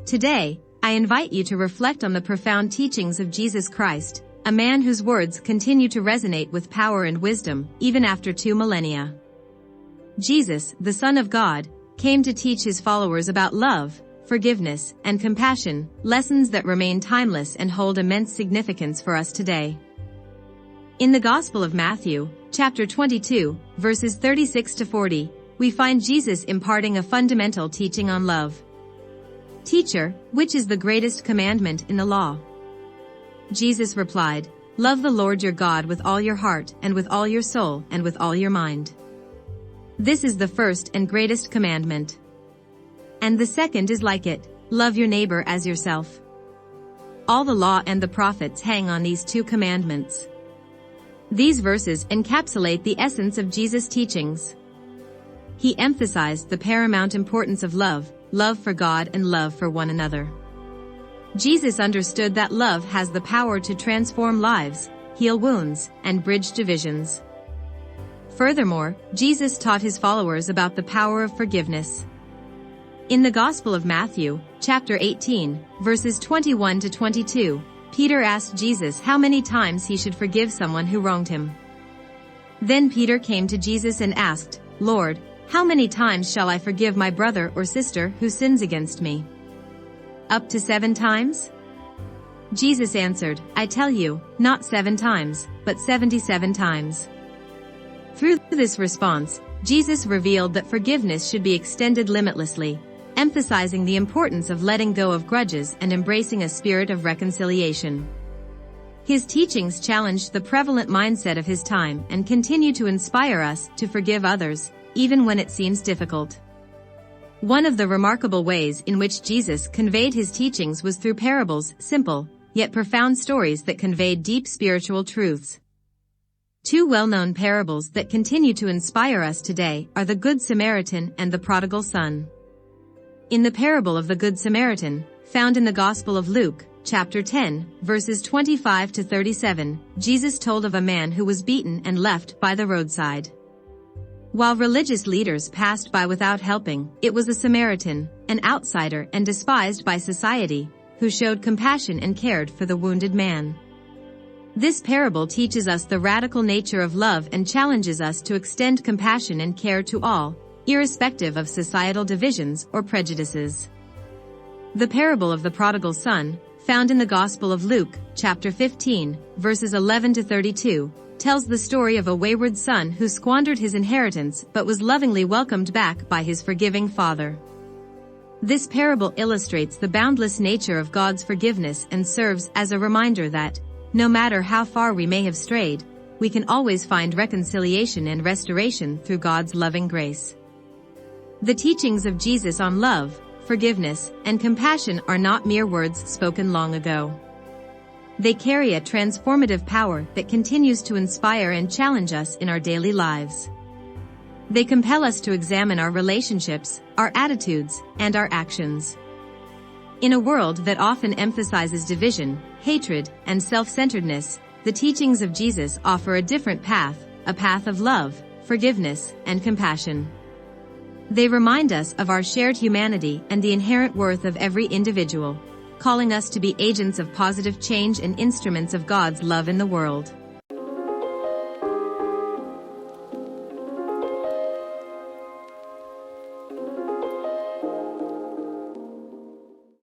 Today, I invite you to reflect on the profound teachings of Jesus Christ, a man whose words continue to resonate with power and wisdom, even after 2 millennia. Jesus, the Son of God, came to teach his followers about love, forgiveness, and compassion, lessons that remain timeless and hold immense significance for us today. In the Gospel of Matthew, chapter 22, verses 36 to 40, we find Jesus imparting a fundamental teaching on love. "Teacher, which is the greatest commandment in the law?" Jesus replied, "Love the Lord your God with all your heart, and with all your soul, and with all your mind. This is the first and greatest commandment. And the second is like it, love your neighbor as yourself. All the law and the prophets hang on these 2 commandments." These verses encapsulate the essence of Jesus' teachings. He emphasized the paramount importance of love for God and love for one another. Jesus understood that love has the power to transform lives, heal wounds, and bridge divisions. Furthermore, Jesus taught his followers about the power of forgiveness. In the Gospel of Matthew, chapter 18, verses 21 to 22, Peter asked Jesus how many times he should forgive someone who wronged him. Then Peter came to Jesus and asked, "Lord, how many times shall I forgive my brother or sister who sins against me? Up to 7 times?" Jesus answered, "I tell you, not 7 times, but 77 times. Through this response, Jesus revealed that forgiveness should be extended limitlessly, emphasizing the importance of letting go of grudges and embracing a spirit of reconciliation. His teachings challenged the prevalent mindset of his time and continue to inspire us to forgive others, even when it seems difficult. One of the remarkable ways in which Jesus conveyed his teachings was through parables, simple, yet profound stories that conveyed deep spiritual truths. 2 well-known parables that continue to inspire us today are the Good Samaritan and the Prodigal Son. In the parable of the Good Samaritan, found in the Gospel of Luke, chapter 10, verses 25 to 37, Jesus told of a man who was beaten and left by the roadside. While religious leaders passed by without helping, it was a Samaritan, an outsider and despised by society, who showed compassion and cared for the wounded man. This parable teaches us the radical nature of love and challenges us to extend compassion and care to all, irrespective of societal divisions or prejudices. The parable of the prodigal son, found in the Gospel of Luke, chapter 15, verses 11 to 32, tells the story of a wayward son who squandered his inheritance but was lovingly welcomed back by his forgiving father. This parable illustrates the boundless nature of God's forgiveness and serves as a reminder that, no matter how far we may have strayed, we can always find reconciliation and restoration through God's loving grace. The teachings of Jesus on love, forgiveness, and compassion are not mere words spoken long ago. They carry a transformative power that continues to inspire and challenge us in our daily lives. They compel us to examine our relationships, our attitudes, and our actions. In a world that often emphasizes division, hatred, and self-centeredness, the teachings of Jesus offer a different path, a path of love, forgiveness, and compassion. They remind us of our shared humanity and the inherent worth of every individual, calling us to be agents of positive change and instruments of God's love in the world.